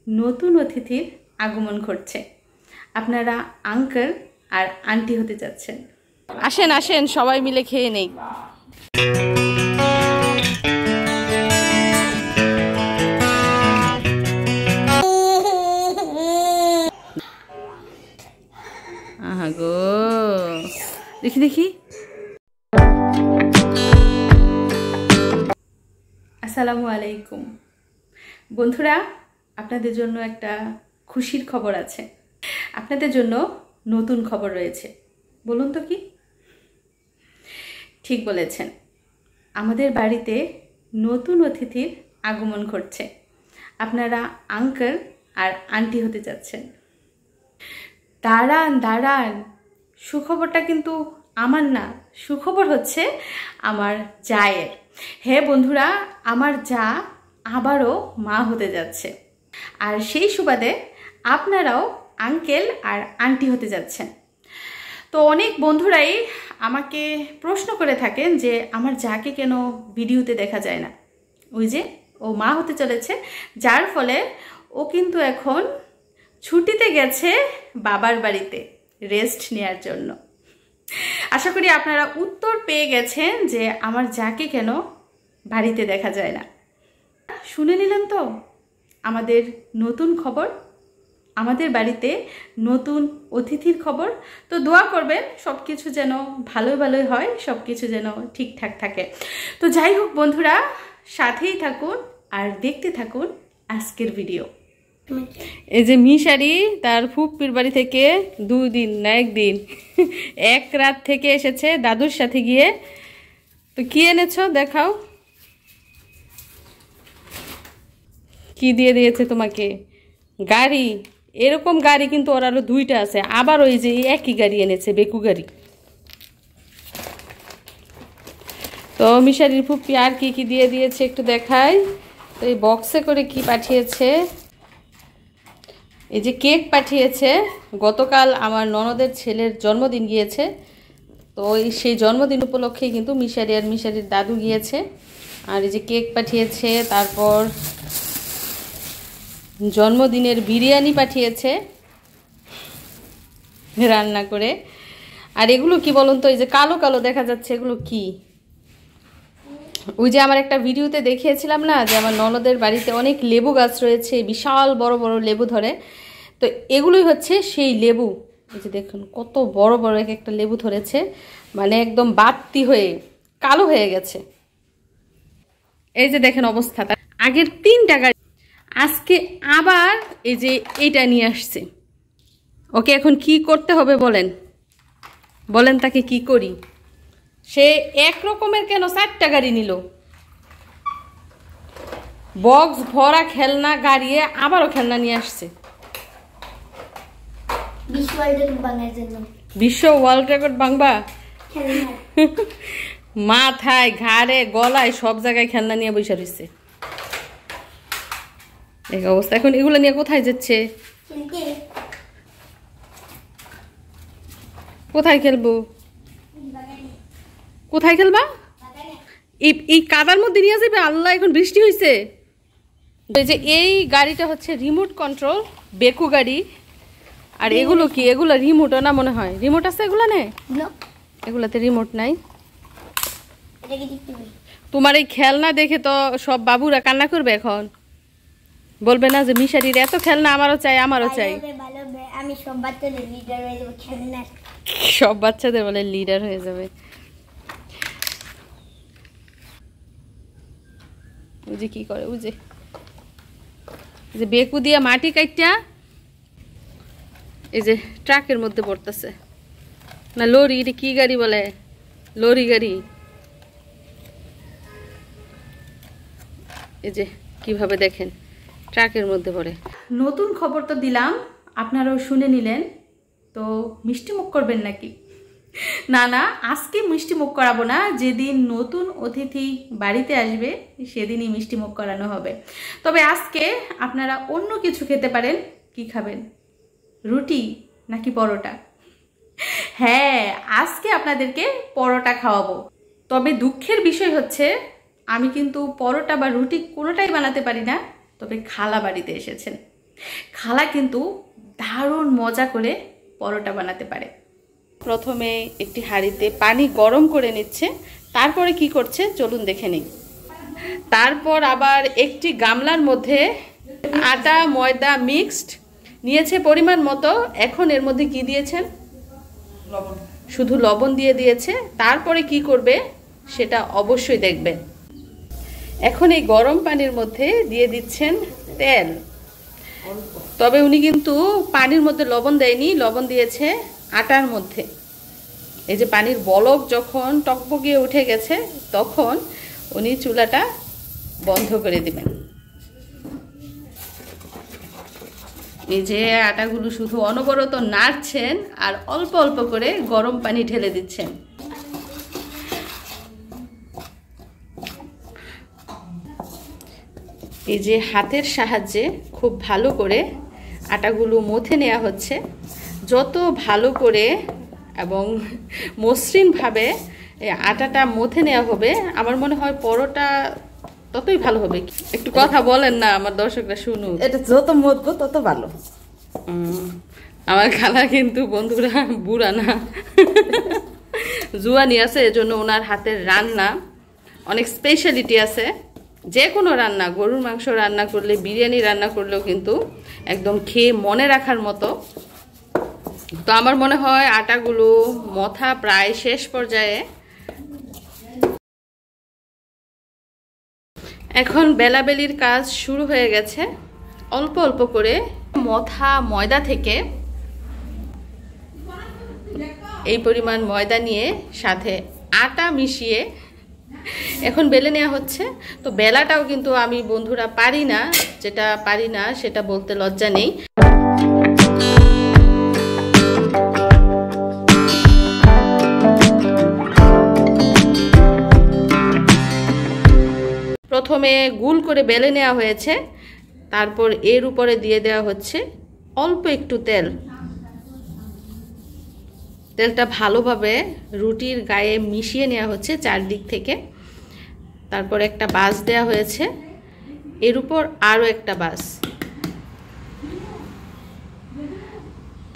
নতুন অতিথির আগমন ঘটছে। আপনারা আঙ্কেল আর আন্টি হতে যাচ্ছেন। আসেন আসেন, সবাই মিলে খেয়ে নেই। আহা গো, দেখি দেখি। আসসালামু আলাইকুম বন্ধুরা, আপনাদের জন্য একটা খুশির খবর আছে। আপনাদের জন্য নতুন খবর রয়েছে। বলুন তো কি? ঠিক বলেছেন, আমাদের বাড়িতে নতুন অতিথির আগমন ঘটছে। আপনারা আঙ্কেল আর আন্টি হতে যাচ্ছেন। দাঁড়ান দাঁড়ান, সুখবরটা কিন্তু আমার না, সুখবর হচ্ছে আমার জায়ের। হ্যাঁ বন্ধুরা, আমার যা আবারও মা হতে যাচ্ছে। আর সেই সুবাদে আপনারাও আঙ্কেল আর আন্টি হতে যাচ্ছেন। তো অনেক বন্ধুরাই আমাকে প্রশ্ন করে থাকেন যে আমার যাকে কেন ভিডিওতে দেখা যায় না। ওই যে ও মা হতে চলেছে, যার ফলে ও কিন্তু এখন ছুটিতে গেছে বাবার বাড়িতে রেস্ট নেওয়ার জন্য। আশা করি আপনারা উত্তর পেয়ে গেছেন যে আমার যাকে কেন বাড়িতে দেখা যায় না। শুনে নিলেন তো আমাদের নতুন খবর, আমাদের বাড়িতে নতুন অতিথির খবর। তো দোয়া করবেন সব কিছু যেন ভালোই ভালোই হয়, সব কিছু যেন ঠিকঠাক থাকে। তো যাই হোক বন্ধুরা, সাথেই থাকুন আর দেখতে থাকুন আজকের ভিডিও। এই যে মিশারি তার ফুপ্পির বাড়ি থেকে 2 দিন না 1 দিন, 1 রাত থেকে এসেছে দাদুর সাথে গিয়ে। তো কি এনেছো দেখাও, কি দিয়ে দিয়েছে তোমাকে? গাড়ি। এরকম গাড়ি কিন্তু ওর আরো 2টা আছে, আবার ওই যে একই গাড়ি এনেছে, বেকু গাড়ি। তো মিশারির ফুপ্পি আর কি কি দিয়ে দিয়েছে একটু দেখাই। তো এই বক্সে করে কি পাঠিয়েছে, এই যে কেক পাঠিয়েছে। গতকাল আমার ননদের ছেলের জন্মদিন গিয়েছে, তো সেই জন্মদিন উপলক্ষে কিন্তু মিশারি আর মিশারির দাদু গিয়েছে। আর এই যে কেক পাঠিয়েছে, তারপর জন্মদিনের বিরিয়ানি পাঠিয়েছে রান্না করে। আর এগুলো কি বলুন তো, এই যে কালো কালো দেখা যাচ্ছে, এগুলো কি? ওই যে আমার একটা ভিডিওতে দেখিয়েছিলাম না যে আমার ননদের বাড়িতে অনেক লেবু গাছ রয়েছে, বিশাল বড় বড় লেবু ধরে। তো এগুলোই হচ্ছে সেই লেবু। এই যে দেখুন কত বড় বড় এক একটা লেবু ধরেছে, মানে একদম বাতি হয়ে কালো হয়ে গেছে। এই যে দেখেন অবস্থাটা। আগের 3টা গাড়ি, আজকে আবার এই যে এইটা নিয়ে আসছে। ওকে এখন কি করতে হবে বলেন, বলেন তাকে কি করি? সে এক রকমের কেন 4টা গাড়ি নিল, বক্স ভরা খেলনা গাড়িয়ে আবারও খেলনা নিয়ে আসছে। বিশ্ব ওয়ার্ল্ড রেকর্ড ভাঙবা? মাথায়, ঘাড়ে, গলায় সব জায়গায় খেলনা নিয়ে বসে রয়েছে। এই অবস্থা। এখন এগুলো নিয়ে কোথায় যাচ্ছে? কোথায় খেলবো? কোথায় খেলবা? এই কাদার মধ্যে নিয়ে যাবে? আল্লাহ, এখন বৃষ্টি হয়েছে। এই যে এই গাড়িটা হচ্ছে রিমোট কন্ট্রোল বেকু গাড়ি। আর এগুলো কি? এগুলো রিমোটও না মনে হয়। রিমোট আছে এগুলো? নে, এগুলাতে রিমোট নাই। তোমার এই খেলনা দেখে তো সব বাবুরা কান্না করবে এখন। বলবে না যে মিশারির এত খেলনা, আমারও চাই, আমারও চাই। আমি সব বাচ্চাদের লিডার হয়ে যাবো খেলনা। সব বাচ্চাদের বলে লিডার হয়ে যাবে। ওই যে কি করে, ওই যে বেকু দিয়া মাটি কাটটা এই যে ট্রাকের মধ্যে পড়তেছে না, লরি। এটা কি গাড়ি বলে? লরি গাড়ি। এই যে কিভাবে দেখেন ট্রাকের মধ্যে পড়ে। নতুন খবর তো দিলাম, আপনারাও শুনে নিলেন। তো মিষ্টি মুখ করবেন নাকি? না না, আজকে মিষ্টি মুখ করাবো না। যেদিন নতুন অতিথি বাড়িতে আসবে সেদিনই মিষ্টি মুখ করানো হবে। তবে আজকে আপনারা অন্য কিছু খেতে পারেন। কি খাবেন? রুটি নাকি পরোটা? হ্যাঁ, আজকে আপনাদেরকে পরোটা খাওয়াবো। তবে দুঃখের বিষয় হচ্ছে আমি কিন্তু পরোটা বা রুটি কোনোটাই বানাতে পারি না। তবে খালা বাড়িতে এসেছেন, খালা কিন্তু দারুণ মজা করে পরোটা বানাতে পারে। প্রথমে একটি হাঁড়িতে পানি গরম করে নিচ্ছে, তারপরে কি করছে চলুন দেখে নিই। তারপর আবার একটি গামলার মধ্যে আটা ময়দা মিক্সড নিয়েছে পরিমাণ মতো। এখন এর মধ্যে কি দিয়েছেন? লবণ, শুধু লবণ দিয়ে দিয়েছে। তারপরে কি করবে সেটা অবশ্যই দেখবেন। এখন এই গরম পানির মধ্যে দিয়ে দিচ্ছেন তেল। তবে উনি কিন্তু পানির মধ্যে লবণ দেয়নি, লবণ দিয়েছে আটার মধ্যে। এই যে পানির বলক যখন টকবগিয়ে উঠে গেছে তখন উনি চুলাটা বন্ধ করে দিবেন। এই যে আটাগুলো শুধু অনবরত নাড়ছেন আর অল্প অল্প করে গরম পানি ঢেলে দিচ্ছেন। এই যে হাতের সাহায্যে খুব ভালো করে আটাগুলো মথে নেওয়া হচ্ছে। যত ভালো করে এবং মসৃণভাবে আটাটা মথে নেওয়া হবে আমার মনে হয় পরোটা ততই ভালো হবে। একটু কথা বলেন না, আমার দর্শকরা শুনুক। এটা যত মতবো তত ভালো। আমার খালা কিন্তু বন্ধুরা বুড়া না, জুয়ানি আছে, এজন্য ওনার হাতের রান্না অনেক স্পেশালিটি আছে। যে কোনো রান্না, গরুর মাংস রান্না করলে, বিরিয়ানি রান্না করলেও কিন্তু একদম খেয়ে মনে রাখার মতো। তো আমার মনে হয় আটাগুলো মথা প্রায় শেষ পর্যায়ে। এখন বেলাবেলির কাজ শুরু হয়ে গেছে। অল্প অল্প করে মথা ময়দা থেকে এই পরিমাণ ময়দা নিয়ে সাথে আটা মিশিয়ে এখন বেলে নেওয়া হচ্ছে। তো বেলাটাও কিন্তু আমি বন্ধুরা পারি না, যেটা পারি না সেটা বলতে লজ্জা নেই। প্রথমে গোল করে বেলে নেওয়া হয়েছে, তারপর এর উপরে দিয়ে দেওয়া হচ্ছে অল্প একটু তেল। তেলটা ভালোভাবে রুটির গায়ে মিশিয়ে নেওয়া হচ্ছে চারদিক থেকে। তারপর একটা বাস দেওয়া হয়েছে, এর উপর আরও একটা বাস।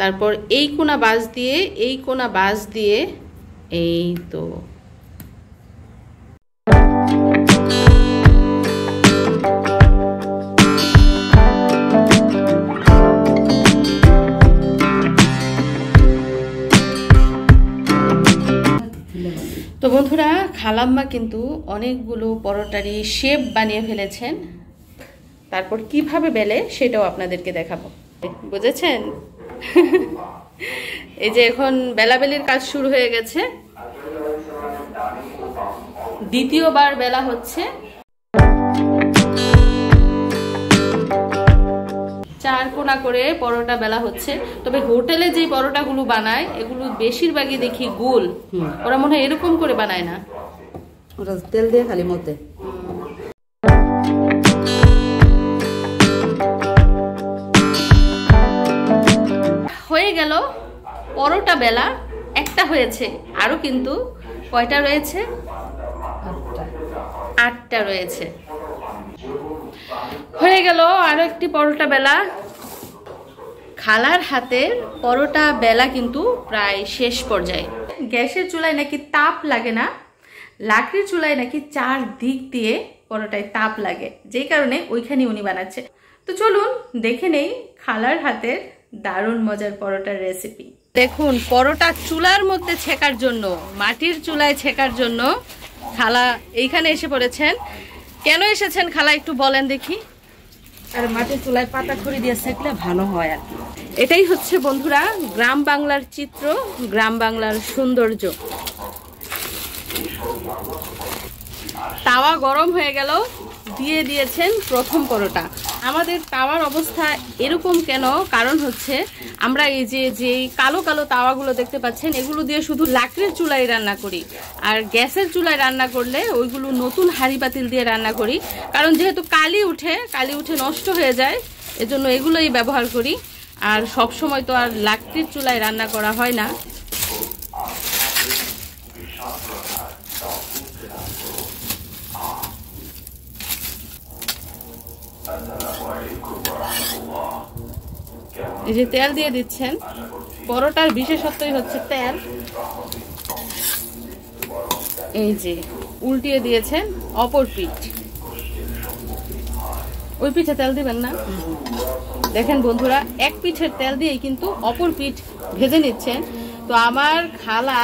তারপর এই কোনা বাস দিয়ে এই কোনা বাস দিয়ে এই তো তো বন্ধুরা, খালাম্মা কিন্তু অনেকগুলো পরোটারই শেপ বানিয়ে ফেলেছেন। তারপর কিভাবে বেলে সেটাও আপনাদেরকে দেখাবো, বুঝেছেন? এই যে এখন বেলাবেলির কাজ শুরু হয়ে গেছে, দ্বিতীয়বার বেলা হচ্ছে। 4 কোনা করে পরোটা বেলা হচ্ছে। তবে হোটেলে যে পরোটাগুলো বানায় এগুলো বেশিরভাগই দেখি গোল। ওরা মনে হয় এরকম করে বানায় না, ওরা তেল দিয়ে খালি মতে। হয়ে গেল পরোটা বেলা, একটা হয়েছে, আরো কিন্তু কয়টা রয়েছে? 8টা রয়েছে। হয়ে গেল আরো একটি পরোটা বেলা। খালার হাতের পরোটা বেলা কিন্তু প্রায় শেষ পর্যায়ে। গ্যাসের চুলায় নাকি তাপ লাগে না, লাকড়ির চুলায় নাকি 4 দিক দিয়ে পরোটায় তাপ লাগে, যেই কারণে ওইখানে উনি বানাচ্ছে। তো চলুন দেখে নেই খালার হাতের দারুণ মজার পরোটার রেসিপি। দেখুন, পরোটা চুলার মধ্যে ছেকার জন্য, মাটির চুলায় ছেকার জন্য খালা এইখানে এসে পড়েছেন। কেন এসেছেন খালা একটু বলেন দেখি। আর মাটির চুলায় পাতা খড়ি দিয়ে সেকলে ভালো হয় আর কি। এটাই হচ্ছে বন্ধুরা গ্রাম বাংলার চিত্র, গ্রাম বাংলার সৌন্দর্য। তাওয়া গরম হয়ে গেল, দিয়ে দিয়েছেন প্রথম পরোটা। আমাদের তাওয়ার অবস্থা এরকম কেন? কারণ হচ্ছে আমরা এই যে কালো কালো তাওয়াগুলো দেখতে পাচ্ছেন, এগুলো দিয়ে শুধু লাকড়ির চুলায় রান্না করি। আর গ্যাসের চুলায় রান্না করলে ওইগুলো নতুন হাঁড়ি পাতিল দিয়ে রান্না করি। কারণ যেহেতু কালি উঠে নষ্ট হয়ে যায়, এজন্য এগুলোই ব্যবহার করি। আর সব সময় তো আর লাকড়ির চুলায় রান্না করা হয় না। السلام عليكم ورحمة الله এই যে তেল দিয়ে দিচ্ছেন, পরোটার বিশেষত্বই হচ্ছে তেল। এই যে উল্টিয়ে দিয়েছেন অপর পিঠ, ওই পিঠে তেল দিবেন না। দেখেন বন্ধুরা, এক পিঠের তেল দিয়েই কিন্তু অপর পিঠ ভেজে নিচ্ছেন। তো আমার খালা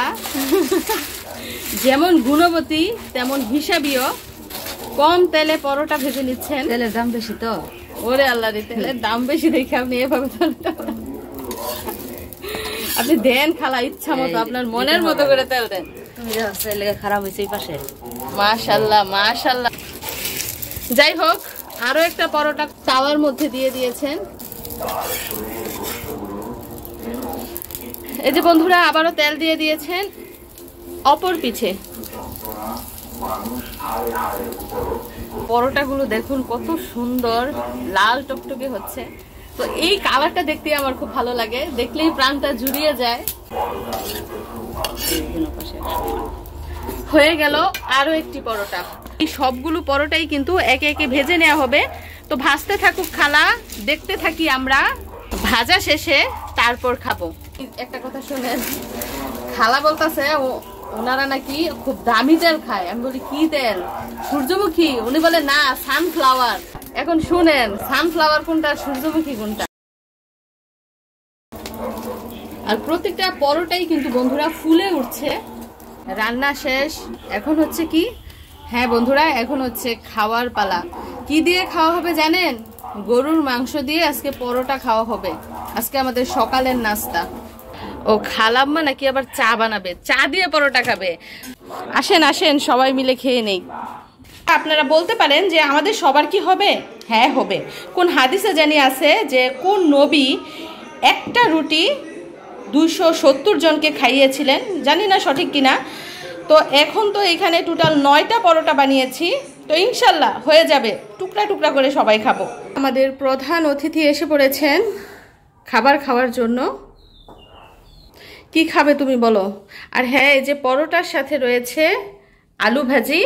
যেমন গুণবতী তেমন হিসাবীয়, কম তেলে পরোটা ভেজে নিচ্ছেন। তেলের দাম বেশি তো। ওরে আল্লাহ রে, তেলের দাম বেশি দেখে আপনি এভাবে আপনি দেন খালা ইচ্ছা মতো, আপনার মনের মতো করে তেল দেন। খারাপ হয়েছে এই পাশে। মাশাআল্লাহ মাশাআল্লাহ। যাই হোক, আরো একটা পরোটা তাওয়ার মধ্যে দিয়ে দিয়েছেন। এই যে বন্ধুরা, আবারও তেল দিয়ে দিয়েছেন অপর পিঠে। পরোটাগুলো দেখুন কত সুন্দর লাল টকটকে হচ্ছে। তো এই কালারটা দেখতে আমার খুব ভালো লাগে, দেখলেই প্রাণটা জুড়িয়ে যায়। হয়ে গেল আরো একটি পরোটা। এই সবগুলো পরোটাই কিন্তু একে একে ভেজে নেওয়া হবে। তো ভাজতে থাকুক খালা, দেখতে থাকি আমরা। ভাজা শেষে তারপর খাবো। একটা কথা শুনেন, খালা বলতেছে ওনারা নাকি খুব দামি তেল খায়। আমি বলি কি তেল? সূর্যমুখী। উনি বলে না, সানফ্লাওয়ার। এখন শুনেন, সানফ্লাওয়ার কোনটা, সূর্যমুখী কোনটা। আর প্রত্যেকটা পরোটাই কিন্তু বন্ধুরা ফুলে উঠছে। রান্না শেষ, এখন হচ্ছে কি, হ্যাঁ বন্ধুরা, এখন হচ্ছে খাওয়ার পালা। কি দিয়ে খাওয়া হবে জানেন? গরুর মাংস দিয়ে আজকে পরোটা খাওয়া হবে। আজকে আমাদের সকালের নাস্তা। ও খালাম্মা নাকি আবার চা বানাবে, চা দিয়ে পরোটা খাবে। আসেন আসেন, সবাই মিলে খেয়ে নেই। আপনারা বলতে পারেন যে আমাদের সবার কি হবে? হ্যাঁ হবে। কোন হাদিসে জানি আছে যে কোন নবী একটা রুটি 270 জনকে খাইয়েছিলেন, জানি না সঠিক কিনা। তো এখন তো এখানে টোটাল 9টা পরোটা বানিয়েছি। তো ইনশাল্লাহ হয়ে যাবে, টুকরা টুকরা করে সবাই খাবো। আমাদের প্রধান অতিথি এসে পড়েছেন খাবার খাওয়ার জন্য। কি খাবে তুমি বলো? আর হ্যাঁ, এই যে পরোটার সাথে রয়েছে আলু ভাজি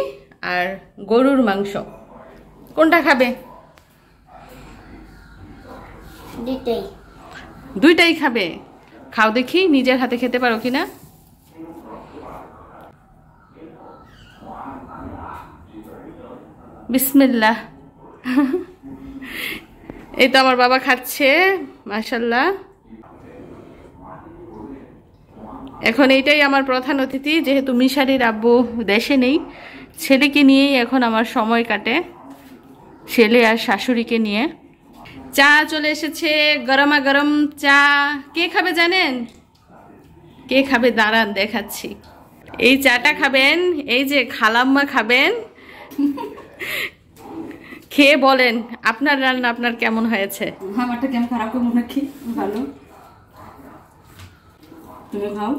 আর গরুর মাংস। কোনটা খাবে? দুইটাই খাবে। খাও দেখি, নিজের হাতে খেতে পারো কিনা। বিসমিল্লাহ। এই তো আমার বাবা খাচ্ছে, মাশাআল্লাহ। এখন এইটাই আমার প্রধান অতিথি, যেহেতু মিশারির আব্বু দেশে নেই। ছেলেকে নিয়েই এখন আমার সময় কাটে, ছেলে আর শাশুড়িকে নিয়ে। চা চলে এসেছে, গরমা গরম চা। কে খাবে জানেন? কে খাবে দাঁড়ান দেখাচ্ছি। এই চাটা খাবেন, এই যে খালাম্মা খাবেন। খেয়ে বলেন আপনার রান্না আপনার কেমন হয়েছে। আমারটা কেমন খারাপ করে মনে কি ভালো। তুমি খাও।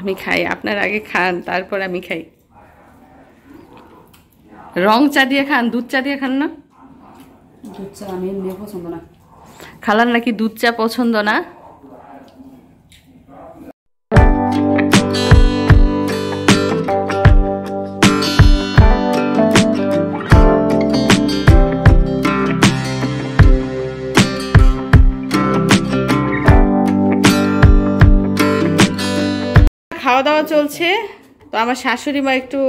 আমি খাই, আপনার আগে খান, তারপর আমি খাই। রং চা দিয়ে খান, দুধ চা দিয়ে খান না? দুধ চা আমি এমনি পছন্দ না। খালার নাকি দুধ চা পছন্দ না। খাওয়া দাওয়া চলছে। তো আমার শাশুড়ি মা একটু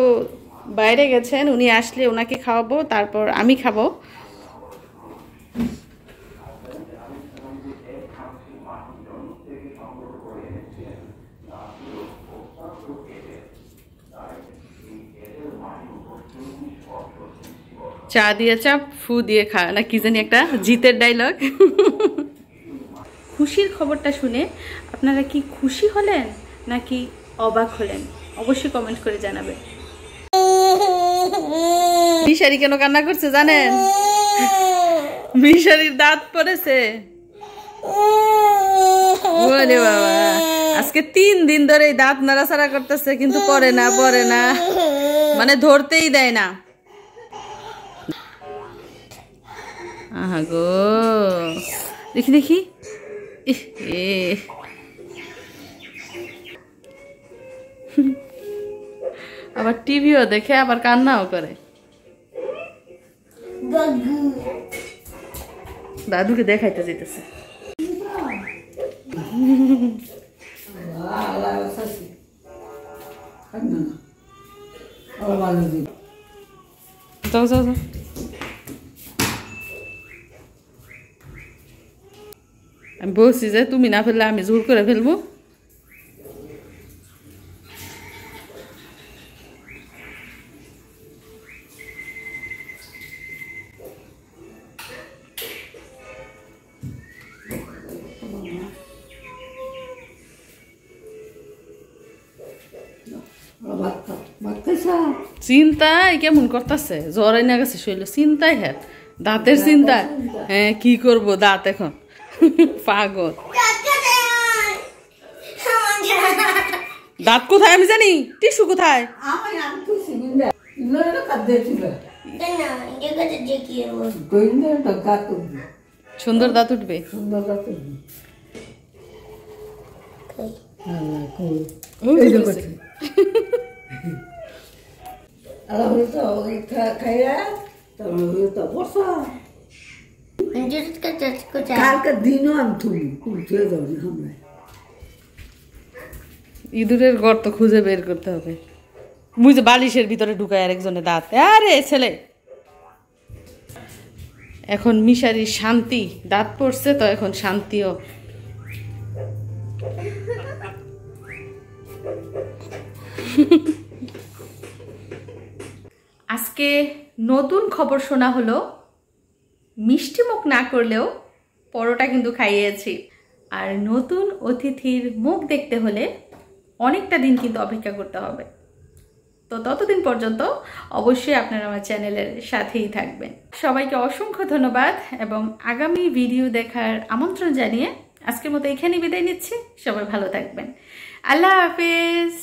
বাইরে গেছেন, উনি আসলে ওনাকে খাওয়াবো, তারপর আমি খাবো। চা দিয়ে চাপ, ফু দিয়ে খা, না কি জানি একটা জিতের ডায়লগ। খুশির খবরটা শুনে আপনারা কি খুশি হলেন নাকি অবাক হলেন? অবশ্যই কমেন্ট করে জানাবেন। মিশারি কেন কান্না করছে জানেন? মিশারির দাঁত পড়েছে। ওরে বাবা, আজকে 3 দিন ধরে দাঁত নাড়াচাড়া করতেছে, কিন্তু পরে না, মানে ধরতেই দেয় না। আহা গো, দেখি দেখি। আবার টিভিও দেখে, আবার কান্নাও করে। দাদুকে দেখাইতে যেতেছে। যাও যাও যাও। আমি বলছি যে তুমি না ফেললে আমি জোর করে ফেলবো। চিন্তাই কেমন করতেছে, জ্বর এনে গেছে শৈল, চিন্তাই হ্যাঁ, দাঁতের চিন্তা। হ্যাঁ কি করব দাঁত এখন, পাগল। দাঁত কোথায় আমি জানি, টিস্যু কোথায়? সুন্দর দাঁত উঠবে। ইঁদুরের গর্ত খুঁজে বের করতে হবে। মুই যে বালিশের ভিতরে ঢুকায় আরেকজনের দাঁত। আরে ছেলে, এখন মিশারির শান্তি, দাঁত পড়ছে তো এখন শান্তিও। আজকে নতুন খবর শোনা হলো, মিষ্টি মুখ না করলেও পরোটা কিন্তু খাইয়েছি। আর নতুন অতিথির মুখ দেখতে হলে অনেকটা দিন কিন্তু অপেক্ষা করতে হবে। তো ততদিন পর্যন্ত অবশ্যই আপনারা আমার চ্যানেলের সাথেই থাকবেন। সবাইকে অসংখ্য ধন্যবাদ এবং আগামী ভিডিও দেখার আমন্ত্রণ জানিয়ে আজকের মতো এখানেই বিদায় নিচ্ছি। সবাই ভালো থাকবেন। আল্লাহ হাফেজ।